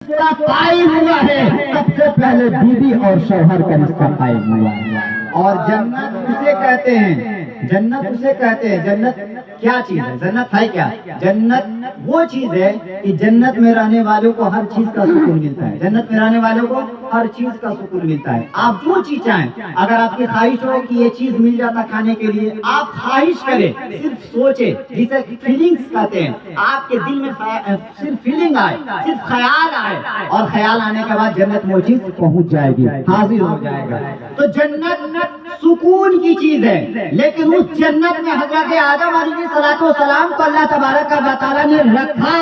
رشتہ قائم ہوا ہے، سب سے پہلے بیوی اور شوہر کا رشتہ قائم ہوا ہے۔ اور جنت اسے کہتے ہیں، جنت اسے کہتے ہیں، جنت کیا چیز ہے؟ جنت ہے کیا؟ جنت وہ چیز ہے کہ جنت میں رہنے والوں کو ہر چیز کا سکون ملتا ہے، جنت میں رہنے والوں کو ہر چیز کا سکون ملتا ہے۔ آپ جو چیز چاہیں، اگر آپ کی خواہش ہو کہ یہ چیز مل جاتا کھانے کے لیے، آپ خواہش کریں، صرف سوچیں، جسے فیلنگز کہتے ہیں، آپ کے دل میں صرف فیلنگ آئے، صرف خیال آئے، اور خیال آنے کے بعد جنت میں وہ چیز پہنچ جائے گی، حاضر ہو جائے گا۔ تو جنت سکون کی چیز ہے، لیکن اس جنت میں حضرت آدم علیہ السلام کو اللہ تبارک و تعالیٰ نے رکھا،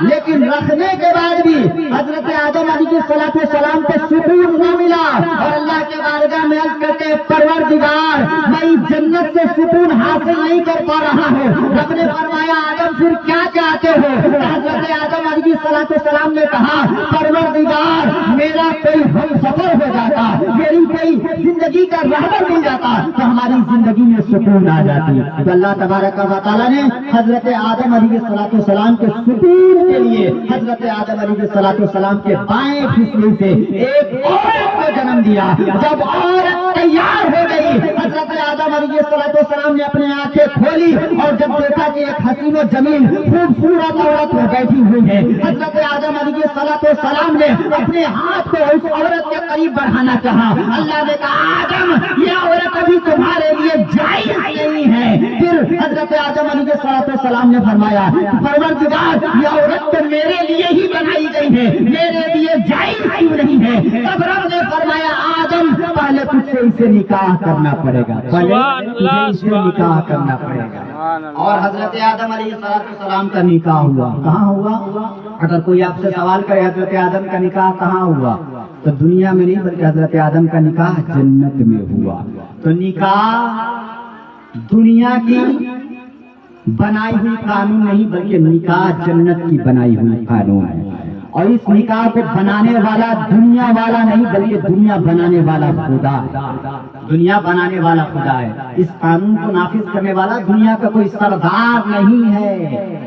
لیکن رکھنے کے بعد بھی حضرت آدم علیہ السلام کو سکون نہ ملا، اور اللہ کے بارگاہ میں عرض کرتے ہیں پروردگار میں اس جنت سے سکون حاصل نہیں کر پا رہا ہوں۔ رب نے فرمایا آدم پھر کیا چاہتے ہو؟ حضرت آدم علیہ السلام نے کہا پروردگار میرا کوئی ہم سفر ہو جاتا، میری کوئی زندگی کا رہبر مل جاتا تو ہماری زندگی میں سکون آ جاتی۔ تو اللہ تبارک و تعالیٰ نے حضرت آدم علیہ السلام کے سکون کے لیے حضرت آدم علیہ السلام کے بائیں پھسلی سے ایک عورت کو جنم دیا۔ جب عورت تیار ہو گئی، حضرت آدم علیہ السلام نے اپنی آنکھیں کھولی اور جب دیکھا کہ ایک حسین و جمیل خوبصورت عورت بیٹھی ہوئی ہے، حضرت آدم علیہ السلام نے اپنے ہاتھ کو اس عورت کے قریب بڑھانا چاہا۔ اللہ نے کہا آدم یہ عورت ابھی تمہارے لیے جائز نہیں ہے۔ پھر حضرت آدم علیہ السلام نے فرمایا پروردگار یہ عورت تو میرے لیے ہی بنائی گئی ہے، میرے لیے جائز کیوں نہیں ہے؟ تب رب نے فرمایا آدم پہلے تجھ سے اسے نکاح کرنا پڑے گا، پہلے اسے نکاح کرنا پڑے گا۔ اور حضرت آدم علیہ السلام کا نکاح ہوا، کہاں ہوا؟ اگر کوئی آپ سے سوال کرے حضرت آدم کا نکاح کہاں ہوا، تو دنیا میں نہیں بلکہ حضرت آدم کا نکاح جنت میں ہوا۔ تو نکاح دنیا کی بنائی ہوئی قانون نہیں بلکہ نکاح جنت کی بنائی ہوئی قانون ہے، اور اس نکاح کو بنانے والا دنیا والا نہیں بلکہ دنیا بنانے والا خدا ہے، دنیا بنانے والا خدا ہے۔ اس قانون کو نافذ کرنے والا دنیا کا کوئی سردار نہیں ہے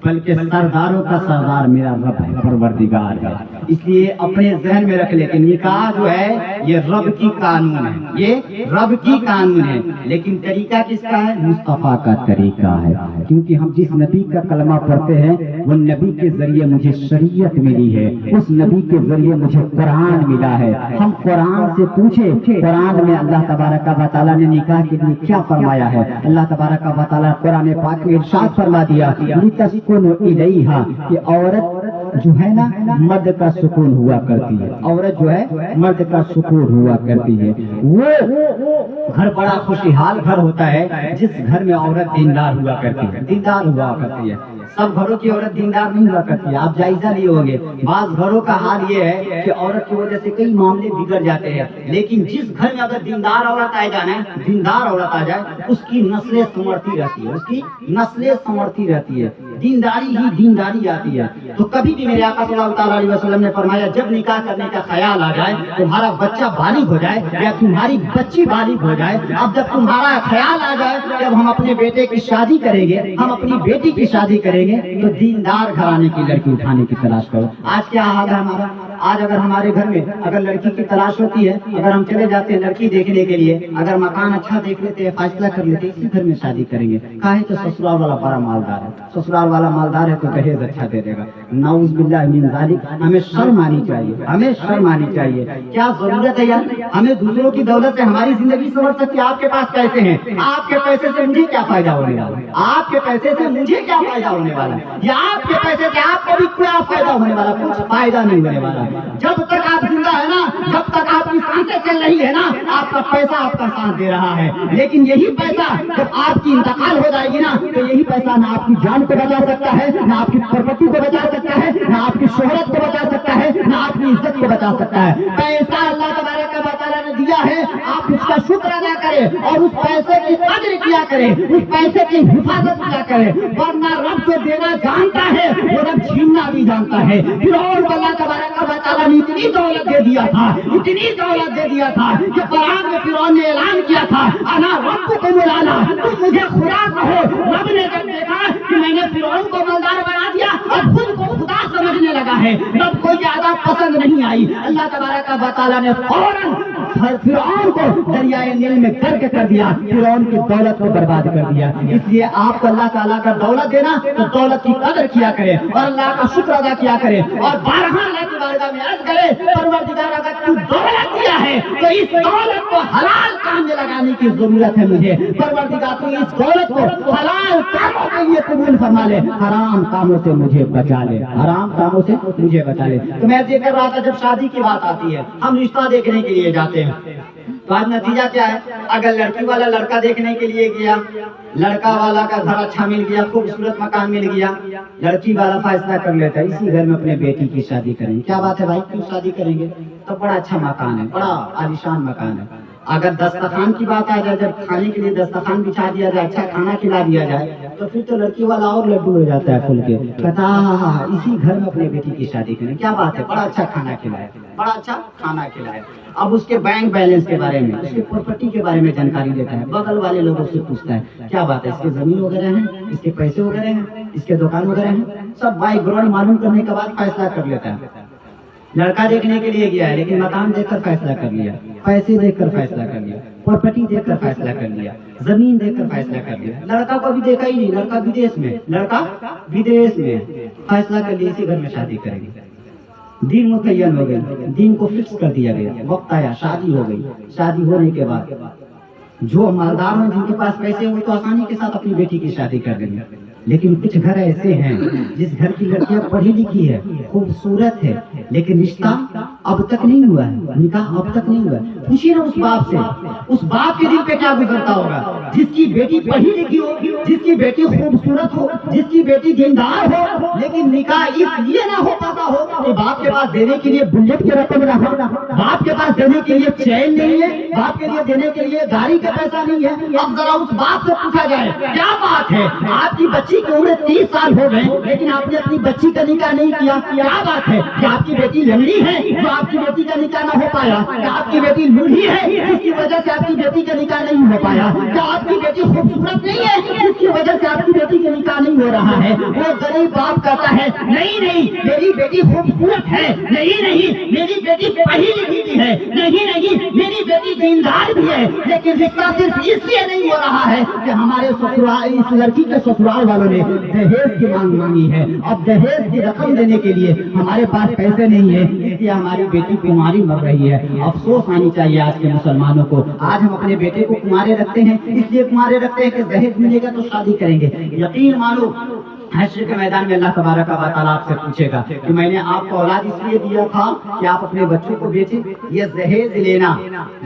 بلکہ سرداروں کا سردار میرا رب ہے، پروردگار ہے۔ اس لیے اپنے ذہن میں رکھ لے کہ نکاح جو ہے یہ رب کی قانون ہے، یہ رب کی قانون ہے، لیکن طریقہ کس کا ہے؟ مصطفیٰ کا طریقہ ہے، کیونکہ ہم جس نبی کا کلمہ پڑھتے ہیں وہ نبی کے ذریعے مجھے شریعت ملی ہے، اس نبی کے ذریعے مجھے قرآن ملا ہے۔ ہم قرآن سے پوچھے قرآن میں اللہ تبارک و تعالیٰ نے نکاح کے لیے کیا فرمایا ہے؟ اللہ تبارک و تعالیٰ قرآن پاک میں ارشاد فرما دیا لِتَسْكُنُوا إِلَيْهَا کہ عورت جو ہے نا مرد کا سکون ہوا کرتی ہے، عورت جو ہے مرد کا سکون ہوا کرتی ہے۔ وہ گھر بڑا خوشحال گھر ہوتا ہے جس گھر میں عورت دیندار ہوا کرتی ہے، دیندار ہوا کرتی ہے۔ سب گھروں کی عورت دیندار نہیں ہوا کرتی ہے، آپ جائزہ لیے ہوں گے، بعض گھروں کا حال یہ ہے کہ عورت کی وجہ سے کئی معاملے بگڑ جاتے ہیں، لیکن جس گھر میں اگر دیندار عورت آ جائے، دیندار عورت آ جائے، اس کی نسلیں سنورتی رہتی ہے، اس کی نسلیں سنورتی رہتی ہے، دینداری ہی دینداری آتی ہے۔ تو کبھی بھی میرے آقا صلی اللہ تعالیٰ علیہ وسلم نے فرمایا جب نکاح کرنے کا خیال آ جائے، تمہارا بچہ بالغ ہو جائے یا تمہاری بچی بالغ ہو جائے، اب جب تمہارا خیال آ جائے جب ہم اپنے بیٹے کی شادی کریں گے، ہم اپنی بیٹی کی شادی کریں گے، تو دیندار گھرانے کی لڑکی اٹھانے کی تلاش کرو۔ آج کیا حال ہے ہمارا؟ آج اگر ہمارے گھر میں اگر لڑکی کی تلاش ہوتی ہے، اگر ہم چلے جاتے ہیں لڑکی دیکھنے کے لیے، اگر مکان اچھا دیکھ لیتے ہیں، فیصلہ کر لیتے ہیں اسی گھر میں شادی کریں گے، کاہے تو سسرال والا بڑا مالدار ہے، سسرال والا مالدار ہے تو دہیز اچھا دے دے گا، نعوذ باللہ من ذالک۔ ہمیں شرم آنی چاہیے، ہمیں شرم آنی چاہیے۔ کیا ضرورت ہے یار؟ ہمیں دوسروں کی دولت سے ہماری زندگی سنور سکتی ہے؟ آپ کے پاس پیسے ہیں، آپ کے پیسے سے مجھے کیا فائدہ ہونے والا ہے؟ آپ کے پیسے سے مجھے کیا فائدہ ہونے والا ہے؟ یا آپ کے پیسے سے آپ کو بھی کیا فائدہ ہونے والا؟ کچھ فائدہ نہیں ہونے والا۔ جب تک آپ زندہ ہے نا، جب تک آپ کی سانسیں چل رہی ہے نا، آپ کا پیسہ آپ کا ساتھ دے رہا ہے، لیکن یہی پیسہ جب آپ کی انتقال ہو جائے گی نا، تو یہی پیسہ نہ آپ کی جان کو بچا سکتا ہے، نہ آپ کی پراپرٹی کو بچا سکتا ہے، نہ آپ کی شہرت کو بچا سکتا ہے، نہ آپ کی عزت کو بچا سکتا ہے۔ پیسہ اللہ تبارک و تعالیٰ نے دیا ہے، آپ اس کا شکر ادا کریں اور اس پیسے کی قدر کیا کریں، اس پیسے کی حفاظت کیا کریں، ورنہ رب جو دینا جانتا ہے وہ رب چھیننا بھی جانتا ہے۔ پھر اور اللہ تبارک و تعالیٰ ताला ने इतनी दौलत दे दिया था, इतनी दौलत दे दिया था कि कुरान में फिरौन ने ऐलान किया था, अना रब्बुकुम आला, तुम मुझे खुदा कहो। रब ने जब देखा कि मैंने फिरौन को मालदार बना दिया, अब खुद को खुदा समझने लगा है, रब को ज्यादा पसंद नहीं आई। अल्लाह तबारक व तआला ने फौरन फिरौन को दरियाए नील में गर्क कर दिया, फिरौन की दौलत को बर्बाद कर दिया। इसलिए आपको अल्लाह ताला का दौलत देना तो दौलत की कदर किया करे और अल्लाह का शुक्र अदा किया करे और बारहा अल्लाह की बारगाह में अर्ज करे, परवरदिगार अगर तू दौलत दिया है तो इस दौलत को हलाल काम में लगाने की जरूरत है मुझे। परवरदिगार तू इस दौलत को हलाल कामों के लिए कबूल फरमा ले, हराम कामों से मुझे बचा ले, हराम कामों से मुझे बचा ले। तो मैं ये कर रहा था, जब शादी की बात आती है हम रिश्ता देखने के लिए जाते हैं, तो आज नतीजा क्या है? अगर लड़की वाला लड़का देखने के लिए गया, लड़का वाला का घर अच्छा मिल गया, खूबसूरत मकान मिल गया, लड़की वाला फैसला कर लेता है इसी घर में अपने बेटी की शादी करेंगे। क्या बात है भाई, क्यों शादी करेंगे? तो बड़ा अच्छा मकान है, बड़ा आलीशान मकान है। अगर दस्तरखान की बात आ जाए, जब खाने के लिए दस्तरखान बिछा दिया जाए, अच्छा खाना खिला दिया जाए, तो फिर तो लड़की वाला और लड्डू हो जाता है फूल के, कहता इसी घर में अपने बेटी की शादी करें। क्या बात है, बड़ा अच्छा खाना खिलाए, बड़ा अच्छा खाना खिलाए। अब उसके बैंक बैलेंस के बारे में, उसके प्रॉपर्टी के बारे में जानकारी लेता है, बगल वाले लोगों से पूछता है क्या बात है, इसके जमीन वगैरह है, इसके पैसे वगैरह हैं, इसके दुकान वगैरह हैं, सब बैकग्राउंड मालूम करने के बाद फैसला कर लेता है। लड़का देखने के लिए गया है लेकिन मकान देखकर फैसला कर लिया, पैसे देखकर फैसला कर लिया, प्रॉपर्टी देखकर फैसला कर लिया, जमीन देखकर फैसला कर लिया। लड़का को भी देखा ही नहीं, लड़का विदेश में, लड़का विदेश में, फैसला कर लिया इसी घर में शादी करेंगे। दिन मुतय्यन हो गई, दिन को फिक्स कर दिया गया, वक्त आया, शादी हो गई। शादी होने के बाद जो मालदार हैं जिनके पास पैसे हुए तो आसानी के साथ अपनी बेटी की शादी कर देंगे, लेकिन कुछ घर ऐसे हैं जिस घर की लड़कियां पढ़ी लिखी है, खूबसूरत है, लेकिन रिश्ता अब तक नहीं हुआ है, निकाह अब तक नहीं हुआ है। पूछिए ना उस बाप से, उस बाप के दिल पे क्या गुजरता होगा जिसकी बेटी पढ़ी लिखी हो, जिसकी बेटी खूबसूरत हो, जिसकी बेटी दीनदार हो, लेकिन निकाह इसलिए ना हो पाता हो कि बाप के पास देने के लिए बुलेट की रकम ना हो, बाप के पास देने के लिए चैन नहीं है, बाप के लिए देने के लिए गाड़ी का पैसा नहीं है। अब जरा उस बाप से पूछा जाए क्या बात है, आपकी बच्ची की उम्र 30 साल हो गए लेकिन आपने अपनी बच्ची का निकाह नहीं किया, क्या बात है? क्या आपकी बेटी लंगड़ी है जो आपकी बेटी का निकाह ना हो पाया? क्या आपकी बेटी लूढ़ी है जिसकी वजह से आपकी बेटी का निकाह नहीं हो पाया? क्या आपकी बेटी खूबसूरत नहीं है जिसकी वजह से आपकी बेटी का निकाह नहीं हो रहा है? वो गरीब बाप कहता है नहीं नहीं मेरी बेटी खूबसूरत है, नहीं नहीं मेरी बेटी पढ़ी लिखी भी है, नहीं नहीं मेरी बेटी दीनदार भी है, लेकिन रिश्ता सिर्फ इसलिए नहीं हो रहा है कि हमारे ससुराल, इस लड़की के ससुराल वालों ने दहेज की मांग मांगी है। अब दहेज की रकम देने के लिए हमारे पास पैसे नहीं है, इसलिए हमारी बेटी कुंवारी मर रही है। अफसोस आनी चाहिए आज के मुसलमानों को। आज हम अपने बेटे को कुंवारे रखते हैं, इसलिए कुंवारे रखते हैं कि दहेज मिलेगा तो शादी करेंगे। यकीन मानो हश्र के मैदान में अल्लाह तबारक व तआला आपसे पूछेगा कि मैंने आपको औलाद इसलिए दिया था कि आप अपने बच्चों को बेचें। ये दहेज लेना,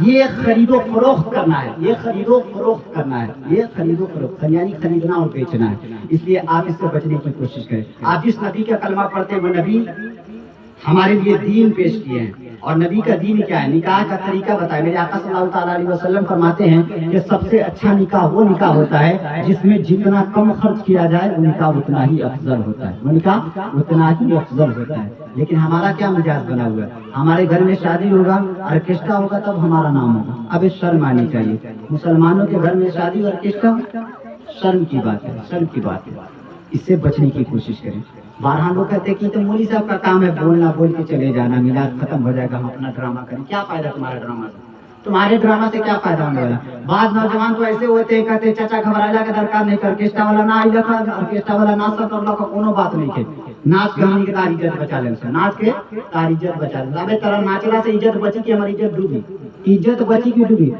ये खरीदो फरोख्त करना है, ये खरीदो फरोख्त करना है, ये खरीदो फरोख्त यानी खरीदना और बेचना है। इसलिए आप इससे बचने की कोशिश करें। आप जिस नबी का कलमा पढ़ते हैं वो नबी हमारे लिए दीन पेश किए हैं, और नबी का दीन क्या है, निकाह का तरीका बताया। मेरे आका सल्लल्लाहु ताला अलैहि वसल्लम फरमाते हैं कि सबसे अच्छा निकाह वो निकाह होता है जिसमें जितना कम खर्च किया जाए वो निकाह उतना ही अफजल होता है, वो निकाह उतना ही अफजल होता है। लेकिन हमारा क्या मिजाज बना हुआ है, हमारे घर में शादी होगा, ऑर्केस्ट्रा होगा तब हमारा नाम होगा। अब इस शर्म आनी चाहिए। मुसलमानों के घर में शादी ऑर्केस्ट्रा शर्म की बात है, शर्म की बात है। इससे बचने की कोशिश करें। बारह लोग कहते हैं कि तो मौलवी साहब का काम है बोलना, बोल के चले जाना, मिलाद खत्म हो जाएगा, हम अपना ड्रामा करें। क्या फायदा तुम्हारा ड्रामा से? तुम्हारे ड्रामा से क्या फायदा होने वाला? बाद नौजवान तो ऐसे होते हैं कहते चाचा घबराला के दरकार नहीं, ऑर्केस्ट्रा वाला ना आई लखा, ऑर्केस्ट्रा वाला नाच कर लो, कोनो बात नहीं के नाच के हमनी के तार इज्जत बचा ले, नाच के तार इज्जत बचा ले। अबे तरह नाचला से इज्जत बची कि हमारी इज्जत डूबी? इज्जत बची कि डूबी?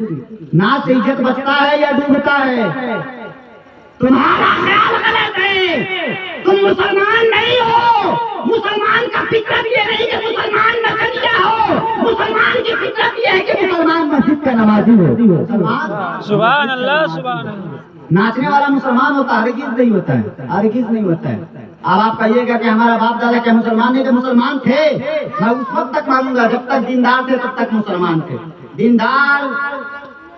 नाच से इज्जत बचता है या डूबता है? तुम्हारा ख्याल गलत है। तुम मुसलमान नहीं हो। मुसलमान का फितरत ये नहीं कि मुसलमान नजरिया हो, मुसलमान की फितरत ये है कि मुसलमान मस्जिद का नमाजी हो। सुभान अल्लाह, सुभान अल्लाह। नाचने वाला मुसलमान होता है, हरगिज़ नहीं होता है, हरगिज़ नहीं होता है। अब आप कहिएगा कि हमारा बाप दादा क्या मुसलमान नहीं थे? मुसलमान थे। मैं उस वक्त तक मानूंगा जब तक दीनदार थे तब तक मुसलमान थे। दीनदार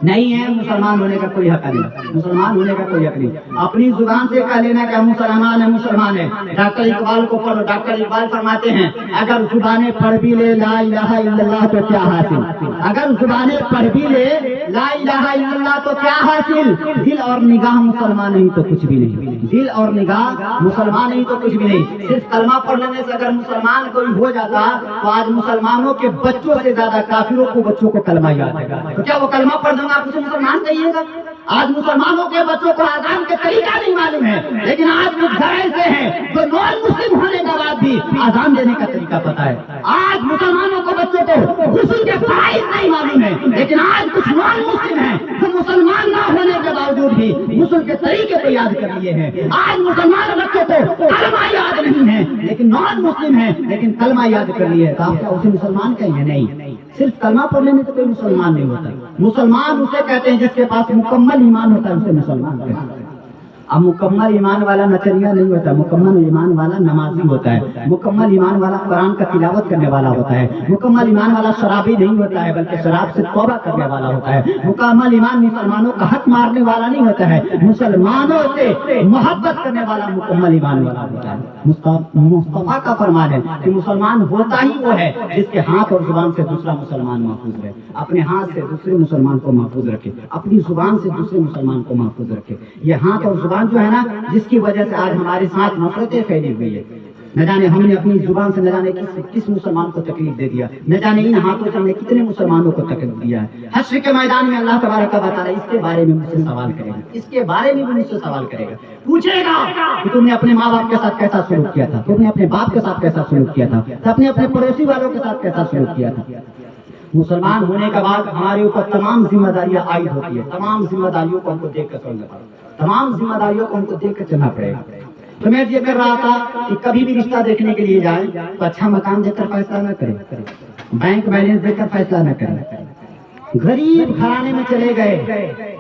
नहीं है, मुसलमान होने का कोई हक नहीं, मुसलमान होने का कोई हक नहीं। अपनी जुबान से कह लेना कि मुसलमान है, मुसलमान है। डॉक्टर इकबाल को पढ़ो, डॉक्टर इकबाल फरमाते हैं अगर जुबानें पढ़ भी ले ला इलाहा इल्लल्लाह तो क्या हासिल, अगर जुबानें पढ़ भी ले ला इलाहा इल्लल्लाह तो क्या हासिल, दिल और निगाह मुसलमान नहीं तो कुछ भी नहीं, दिल और निगाह मुसलमान नहीं तो कुछ भी नहीं। सिर्फ कलमा पढ़ लेने से अगर मुसलमान कोई हो जाता तो आज मुसलमानों के बच्चों से ज्यादा काफिरों को बच्चों को कलमा याद है। तो क्या वो कलमा पढ़ दूंगा आप उसे मुसलमान कहिएगा? आज मुसलमानों के बच्चों को आजान के तरीका नहीं मालूम है, लेकिन आज कुछ घर ऐसे हैं जो नॉन मुस्लिम होने के बाद भी आजान देने का तरीका पता है। आज मुसलमानों को बच्चों को गुस्ल के फराइज नहीं मालूम है, लेकिन आज कुछ नॉन मुस्लिम हैं जो मुसलमान ना होने के बावजूद भी गुस्ल के तरीके को याद कर लिए हैं। आज मुसलमान बच्चों को कलमा याद नहीं है, लेकिन नॉन मुस्लिम है लेकिन कलमा याद कर लिए है, तो आप क्या उसे मुसलमान कहेंगे? नहीं, सिर्फ कलमा पढ़ने में तो कोई मुसलमान नहीं होता। मुसलमान उसे कहते हैं जिसके पास मुकम्मल ईमान होता है, उसे मुसलमान कहते हैं। अब मुकम्मल ईमान वाला नचनिया नहीं होता, मुकम्मल ईमान वाला नमाजी होता है, मुकम्मल ईमान वाला कुरान का तिलावत करने वाला होता है, मुकम्मल ईमान वाला शराबी नहीं होता है बल्कि शराब से तौबा करने वाला होता है। मुकम्मल ईमान मुसलमानों का हक मारने वाला नहीं होता है, मुसलमानों से मोहब्बत करने वाला मुकम्मल ईमान वाला होता है। मुस्तफा का फरमान है कि मुसलमान होता ही वो है जिसके हाथ और जुबान से दूसरा मुसलमान महफूज रहे। अपने हाथ से दूसरे मुसलमान को महफूज रखे, अपनी जुबान से दूसरे मुसलमान को महफूज रखे। ये हाथ और जुबान जो है ना, जिसकी वजह से आज हमारे साथ नफरतें फैली हुई है। न जाने हमने अपनी जुबान से न जाने किस मुसलमान को तकलीफ दे दिया, न जाने इन हाथों से हमने कितने मुसलमानों को तकलीफ दिया है। हश्र के मैदान में अल्लाह तबारक व तआला इसके बारे में मुझसे सवाल करेगा, इसके बारे में भी मुझसे सवाल करेगा, पूछेगा कि तुमने अपने माँ बाप के साथ कैसा सलूक किया था, तुमने अपने बाप के साथ कैसा सलूक किया था, तुमने अपने पड़ोसी वालों के साथ कैसा सलूक किया था। मुसलमान होने के बाद हमारे ऊपर तमाम जिम्मेदारियां आयद होती है, तमाम जिम्मेदारियों को हमको देख कर चलना पड़ेगा, तमाम जिम्मेदारियों को हमको देख कर चलना पड़ेगा। तो मैं ये कर रहा था कि कभी भी रिश्ता देखने के लिए जाए तो अच्छा मकान देखकर फैसला न करें, बैंक बैलेंस देखकर फैसला न करें। गरीब घराने में चले गए,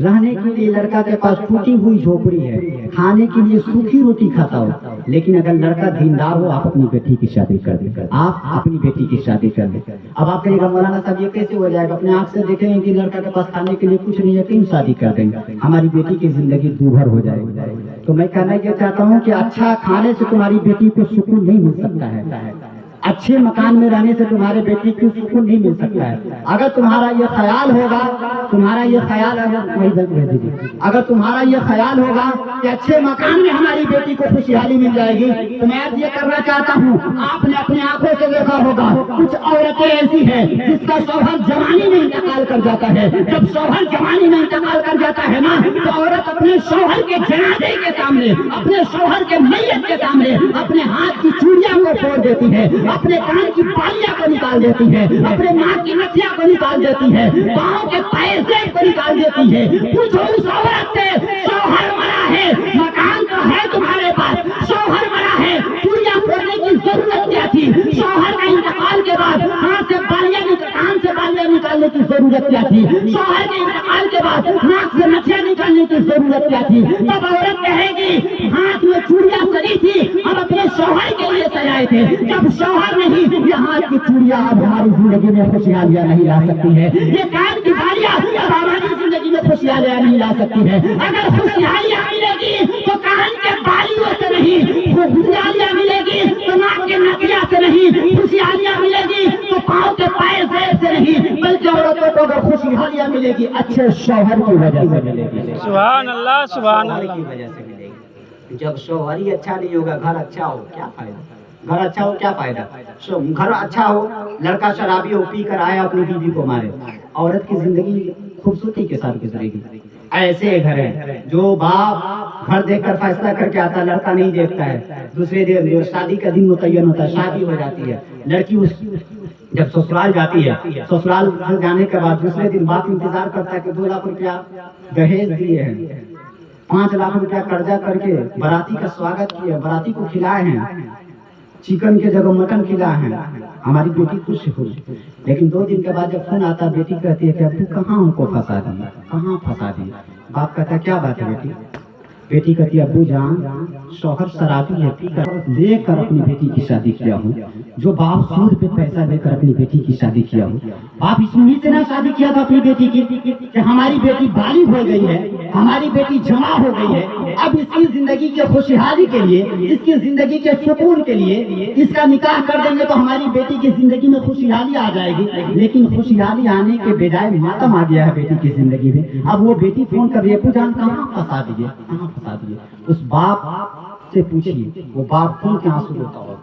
रहने के लिए लड़का के पास टूटी हुई झोपड़ी है, खाने के लिए सूखी रोटी खाता हो, लेकिन अगर लड़का दीनदार हो आप अपनी बेटी की शादी कर दें, आप अपनी बेटी की शादी कर दें। अब आप कहेंगे मौलाना साहब ये कैसे हो जाएगा? अपने आंख से देखेंगे कि लड़का के पास खाने के लिए कुछ नहीं है, क्यों शादी कर देंगे? हमारी बेटी की जिंदगी दूभर हो जाएगी। तो मैं कहना ये चाहता हूँ कि अच्छा खाने से तुम्हारी बेटी को सुकून नहीं मिल सकता है, अच्छे मकान में रहने से तुम्हारे बेटी को सुकून नहीं मिल सकता है। अगर तुम्हारा ये ख्याल होगा, तुम्हारा ये ख्याल अगर तुम्हारा ये ख्याल होगा कि अच्छे मकान में हमारी बेटी को खुशहाली मिल जाएगी, तो मैं आज ये करना चाहता हूँ, आपने अपनी आंखों से देखा होगा कुछ औरतें ऐसी हैं जिसका शौहर जवानी में इंतकाल कर जाता है। जब शौहर जवानी में इंतकाल कर जाता है ना, तो औरत अपने शौहर के जनाजे के सामने, अपने शौहर के मैयत के सामने अपने हाथ की चूड़ियां को फोड़ देती है, अपने कान की बालियां को निकाल देती है, अपने नाक की नथिया को निकाल देती है, पाँव के पैसे को निकाल देती है। पूछो उस औरत से, शौहर मरा है, मकान तो है तुम्हारे पास, शौहर मरा है, चूड़ियां फोड़ने की जरूरत क्या थी? शौहर का इंतकाल के बाद हाथ से बालियां कान से बालियां निकालने की जरूरत क्या थी? शौहर के इंतकाल के बाद नाक से नथिया निकालने की जरूरत क्या थी? तब औरत कहेगी हाथ में चूड़ियां सजी थी, हम अपने शौहर के लिए सजाए थे। जब शौहर नहीं, ये हाथ की चूड़ियां अब हमारी जिंदगी में खुशहालियां नहीं ला सकती है, ये कान की बालियां अब हमारी जिंदगी में खुशहालियां नहीं ला सकती है। अगर खुशहालियां मिलेगी तो कान के बालियों से नहीं, खुशहालियां मिलेगी तो नाक के नकिया से नहीं, खुशहालियां मिलेगी तो पाँव के पैसे से नहीं, बल्कि औरतों को अगर खुशहालियां मिलेगी अच्छे शौहर की वजह से मिलेगी। सुभान अल्लाह, सुभान अल्लाह की वजह से मिलेगी। जब शौहर ही अच्छा नहीं होगा, घर अच्छा हो क्या फायदा? घर अच्छा हो क्या फायदा? घर अच्छा हो, लड़का शराबी हो, पी कर आया अपनी बीवी को मारे, औरत की जिंदगी खूबसूरती के साथ गुजरेगी। ऐसे घर है जो बाप घर देखकर फैसला करके आता, लड़का नहीं देखता है, दूसरे दिन जो शादी का दिन मुतय्यन होता है, शादी हो जाती है, लड़की उस जब ससुराल जाती है, ससुराल जाने के बाद दूसरे दिन बाप इंतजार करता है कि 2 लाख रुपया दहेज दिए हैं, 5 लाख रुपया कर्जा करके बाराती का स्वागत किया, बाराती को खिलाए हैं, चिकन के जगह मटन खिलाए हैं, हमारी बेटी खुश हो। लेकिन 2 दिन के बाद जब फोन आता, बेटी कहती है कि अब तू कहाँ हमको फंसा दी, कहाँ फंसा दी? बाप कहता है क्या बात है बेटी? बेटी कहती है अब्बू जान शौहर शराबी है, पीकर लेकर अपनी बेटी की शादी किया हूँ। जो बाप सूद पे पैसा लेकर अपनी बेटी की शादी किया हूँ, बाप इस उम्मीद से ना शादी किया था अपनी बेटी की कि हमारी बेटी बालिग हो गई है, हमारी बेटी जमा हो गई है, अब इसकी जिंदगी के खुशहाली के लिए, इसकी जिंदगी के सुकून के लिए इसका निकाह कर देंगे तो हमारी बेटी की जिंदगी में खुशहाली आ जाएगी। लेकिन खुशहाली आने के बजाय मातम आ गया है बेटी की जिंदगी में। अब वो बेटी फोन कर रही है, अब्बू जान कहाँ फंसा दिए, कहाँ फंसा दिए। उस बाप से पूछिए, वो बाप खून के आंसू रोता होगा।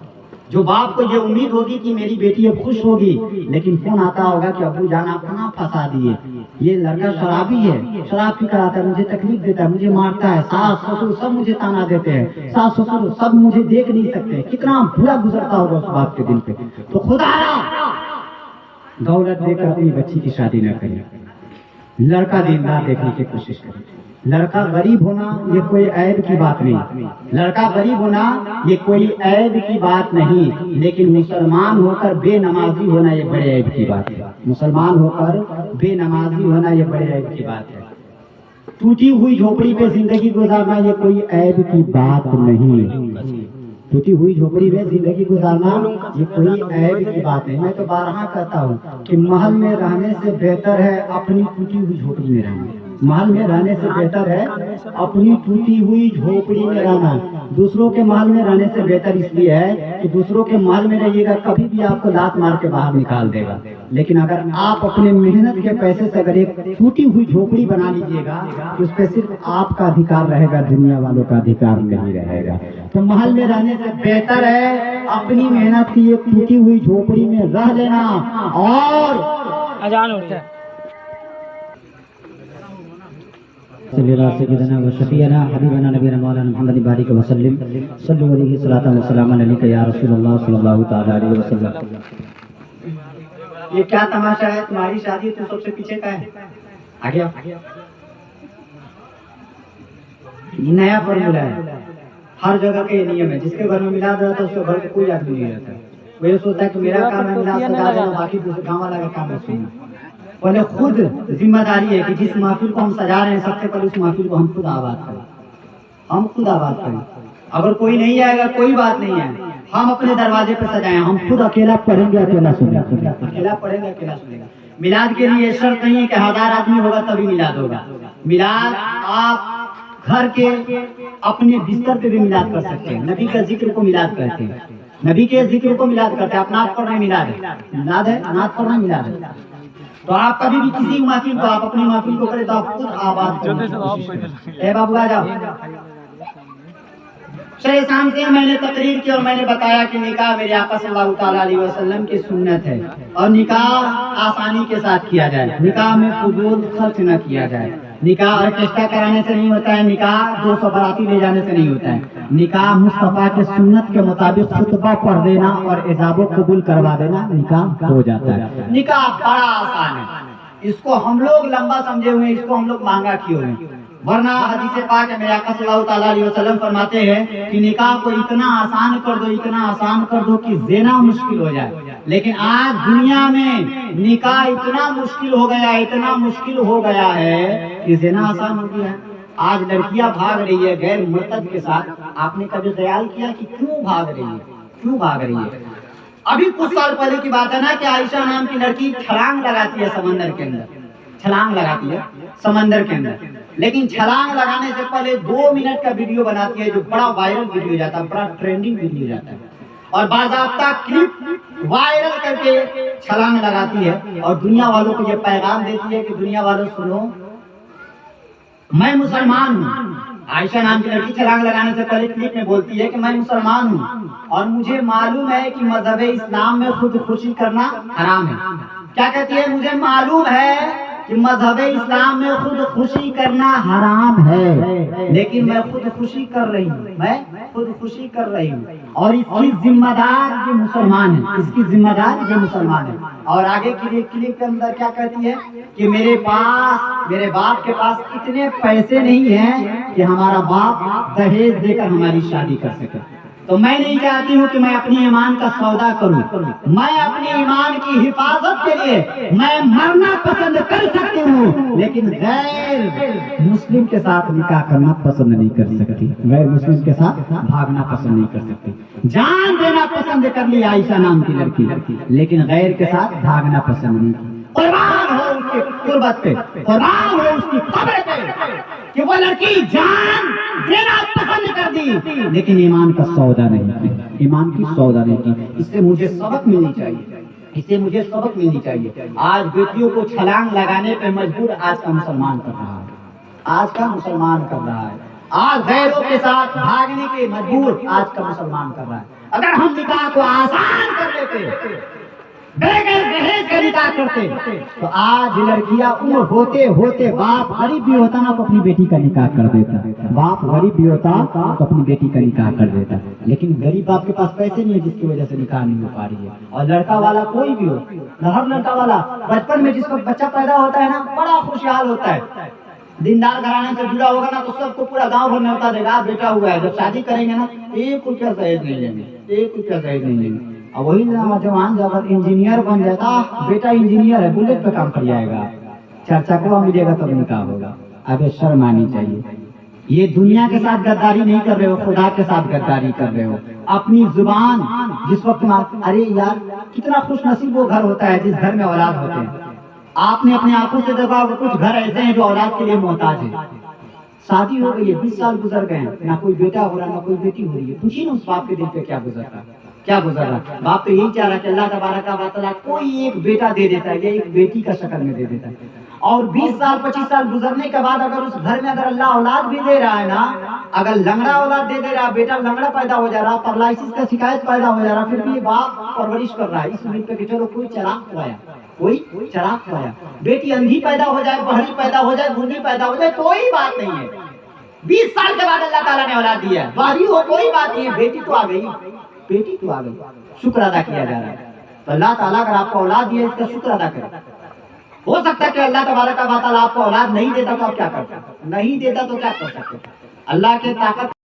जो बाप को ये उम्मीद होगी कि मेरी बेटी अब खुश होगी, लेकिन फोन आता होगा कि अब्बू जान आप कहाँ फंसा दिए, ये लड़का शराबी है, शराब पी कर आता है, मुझे तकलीफ देता है, मुझे मारता है, सास ससुर सब मुझे ताना देते हैं, सास ससुर सब मुझे देख नहीं सकते। कितना बुरा गुजरता होगा उस बाप के दिल पे। तो खुदा दौलत देकर अपनी बच्ची की शादी न करें, लड़का दीनदार देखने की कोशिश करें। लड़का गरीब होना ये कोई ऐब की बात नहीं, लड़का गरीब होना ये कोई ऐब की बात नहीं, लेकिन मुसलमान होकर बेनमाजी होना ये बड़े ऐब की बात है। मुसलमान होकर बेनमाजी होना ये बड़े ऐब की बात है। टूटी हुई झोपड़ी पे जिंदगी गुजारना ये कोई ऐब की बात नहीं। टूटी हुई झोपड़ी में जिंदगी गुजारना ये कोई ऐब की बात है। मैं तो बारहा कहता हूँ कि महल में रहने से बेहतर है अपनी टूटी हुई झोपड़ी में रहना। महल में रहने से बेहतर है अपनी टूटी हुई झोपड़ी में रहना। दूसरों के महल में रहने से बेहतर इसलिए है कि दूसरों के महल में रहिएगा कभी भी आपको लात मार के बाहर निकाल देगा, लेकिन अगर आप अपने मेहनत के पैसे से अगर एक टूटी हुई झोपड़ी बना लीजिएगा तो उस पर सिर्फ आपका अधिकार रहेगा, दुनिया वालों का अधिकार नहीं रहेगा। तो महल में रहने से बेहतर है अपनी मेहनत की एक टूटी हुई झोपड़ी में रह लेना। और अजान हो रही है। सल्लल्लाहु व शफीअना हबीबना नबीना मौलाना मुहम्मद बारिक वसल्लम सल्लल्लाहु अलैहि सलातन व सलामन अलैका या रसूलुल्लाह सल्लल्लाहु तआला अलैहि वसल्लम। ये क्या तमाशा है, तुम्हारी शादी तो सबसे पीछे का है, आगे आओ। ये नया फॉर्मूला है, हर जगह के ये नियम है। जिसके घर में मिलाद रहता है उसके घर में कोई आदमी नहीं रहता। वो ये सोचता है कि मेरा काम है मिलाद सजा देना, बाकी दूसरे गाँव वाला का काम है सुनना। पहले खुद जिम्मेदारी है कि जिस महफिल को हम सजा रहे हैं सबसे पहले उस महफिल को हम खुद आबाद करें, हम खुद आबाद करें। अगर कोई नहीं आएगा कोई बात नहीं है, हम अपने दरवाजे पर सजाएं, हम खुद अकेला पढ़ेंगे अकेला सुनेंगे, अकेला पढ़ेंगे अकेला सुनेगा। मिलाद के लिए शर्त नहीं है कि 1000 आदमी होगा तभी मिलाद होगा। मिलाद आप घर के अपने बिस्तर पे भी मिलाद कर सकते हैं। नबी का जिक्र को मिलाद कहते हैं, नबी के जिक्र को मिलाद करते हैं। आप नात पढ़ रहे हैं मिलाद है, मिलाद है, नात पढ़ रहे हैं मिलाद है। तो आप कभी भी किसी महफिल को, आप अपनी महफिल को करें तो आप खुद आबाद करें। बाबू आ जाओ। शरे शाम से मैंने तकरीर की और मैंने बताया कि निकाह मेरे आका सल्लल्लाहु ताला अलैहि वसल्लम की सुन्नत है और निकाह आसानी के साथ किया जाए। निकाह में फजूल खर्च न किया जाए। निकाह ऑर्केस्ट्रा कराने से नहीं होता है, निकाह 200 बाराती ले जाने से नहीं होता है। निकाह मुस्तफा के सुन्नत के मुताबिक खुतबा पढ़ देना और इजाबो कबूल करवा देना निकाह हो जाता है। निकाह बड़ा आसान है, इसको हम लोग लंबा समझे हुए, इसको हम लोग महंगा किए हुए हैं। वरना हदीस पाक है मेरे आका सल्लल्लाहु ताला अलैहि वसल्लम फरमाते हैं कि निकाह को इतना आसान कर दो, इतना आसान कर दो कि ज़िना मुश्किल हो जाए। लेकिन आज दुनिया में निकाह इतना मुश्किल हो गया, इतना मुश्किल हो गया है कि ज़िना आसान हो गया है। आज लड़कियां भाग रही है गैर मुर्तद के साथ। आपने कभी ख्याल किया कि क्यों भाग रही है, क्यों भाग रही है? अभी कुछ साल पहले की बात है ना कि आयशा नाम की लड़की छलांग लगाती है समंदर के अंदर, छलांग लगाती है समंदर के अंदर। लेकिन छलांग लगाने से पहले 2 मिनट का वीडियो बनाती है जो बड़ा वायरल वीडियो जाता है, बड़ा ट्रेंडिंग वीडियो जाता है और बाज़ाब्ता क्लिप वायरल करके छलांग लगाती है और दुनिया वालों को ये पैगाम देती है कि दुनिया वालों सुनो, मैं मुसलमान हूँ। आयशा नाम की लड़की छलांग लगाने से पहले क्लिप में बोलती है कि मैं मुसलमान हूँ और मुझे मालूम है कि मजहब इस्लाम में खुदकुशी करना हराम है। क्या कहती है? मुझे मालूम है कि मजहब इस्लाम में खुदकुशी करना हराम है, लेकिन मैं खुदकुशी कर रही हूँ, मैं खुदकुशी कर रही हूँ और इसकी जिम्मेदार ये मुसलमान है, इसकी जिम्मेदार ये मुसलमान है। और आगे की क्लिप के अंदर क्या कहती है कि मेरे बाप के पास इतने पैसे नहीं हैं कि हमारा बाप दहेज देकर हमारी शादी कर सके। تو میں نہیں چاہتی ہوں کہ میں اپنی ایمان کا سودا کروں. میں اپنی ایمان کی حفاظت کے لیے میں مرنا پسند کر سکتی ہوں، لیکن غیر مسلم کے ساتھ نکاح کرنا پسند نہیں کر سکتی، غیر مسلم کے ساتھ بھاگنا پسند نہیں کر سکتی. جان دینا پسند کر لی عائشہ نام کی لڑکی، لیکن غیر کے ساتھ بھاگنا پسند نہیں. قربان ہو اس کی قربت پہ، قربان ہو اس کی قبر پہ کہ وہ لڑکی جان دینا پسند کر دی لیکن ایمان کا سودا نہیں کی، ایمان کی سودا نہیں کی. اس سے مجھے سبق ملنی چاہیے، اس سے مجھے سبق ملنی چاہیے. آج بیٹیوں کو چھلانگ لگانے پہ مجبور آج کا مسلمان کر رہا ہے، آج کا مسلمان کر رہا ہے. آج غیروں کے ساتھ بھاگنے کے مجبور آج کا مسلمان کر رہا ہے. اگر ہم نکاح کو آسان کر لیتے، بغیر دہیج کا نکاح کرتے، تو آج لڑکیاں عمر ہوتے ہوتے باپ غریب بھی ہوتا نا تو اپنی بیٹی کا نکاح کر دیتا، باپ غریب بھی ہوتا تو اپنی بیٹی کا نکاح کر دیتا. لیکن غریب باپ کے پاس پیسے نہیں ہے جس کی وجہ سے نکاح نہیں ہو پا رہی ہے. اور لڑکا والا کوئی بھی ہو، ہر لڑکا والا بچپن میں جس کو بچہ پیدا ہوتا ہے نا بڑا خوشحال ہوتا ہے. دیندار گھرانے سے جڑا ہوگا نا تو سب کو پورا گاؤں بھر میں ہوتا دے گا بیٹا ہوا ہے. جب شادی کریں گے نا 1 روپیہ دہیج نہیں لیں گے، 1 روپیہ دہیج نہیں لیں گے. اور وہی نوجوان جب انجینئر بن جاتا، بیٹا انجینئر ہے بلیٹ پہ کام کر جائے گا، 4 چکوا ملے گا تب نکاح ہوگا. ابے شرم آنی چاہیے. یہ دنیا کے ساتھ غداری نہیں کر رہے ہو، خدا کے ساتھ غداری کر رہے ہو. اپنی زبان جس وقت ارے یار کتنا خوش نصیب وہ گھر ہوتا ہے جس گھر میں اولاد ہوتے ہیں. آپ نے اپنے آنکھوں سے دیکھا کچھ گھر ایسے ہیں جو اولاد کے لیے محتاج ہیں. شادی ہو گئی ہے، 20 سال گزر گئے ہیں، نہ کوئی بیٹا ہو رہا نہ کوئی بیٹی ہو رہی ہے. پوچھیے نا اس باپ کے دل پہ کیا گزر رہا، کیا گزر رہا. باپ تو یہی چاہ رہا کہ اللہ تبارک و تعالیٰ کوئی ایک بیٹا دے دیتا ہے یا ایک بیٹی کا شکل میں دے دیتا ہے. اور 20 سال 25 سال گزرنے کے بعد اگر اس گھر میں اگر اللہ اولاد بھی دے رہا ہے نا، اگر لنگڑا اولاد دے دے رہا، بیٹا لنگڑا پیدا ہو جا رہا، پیرالائسس کا شکایت پیدا ہو جا رہا، پھر بھی باپ پرورش کر رہا ہے اس امید پہ کہ چلو کوئی چراغ کھوایا، کوئی چراغ کھوایا. بیٹی اندھی پیدا ہو جائے، بہری پیدا ہو جائے، گونگی پیدا ہو جائے، کوئی بات نہیں ہے. 20 سال کے بعد اللہ تعالیٰ نے اولاد دیا ہے، بہری ہو کوئی بات نہیں ہے، بیٹی تو آ گئی، بیٹی تو آ گئی، شکر ادا کیا جا رہا ہے. تو اللہ تعالیٰ اگر آپ کو اولاد دیا اس کا شکر ادا کریں. ہو سکتا ہے کہ اللہ تبارک و تعالیٰ آپ کو اولاد نہیں دیتا تو آپ کیا کرتے؟ نہیں دیتا تو کیا کر سکتے؟ اللہ کے طاقت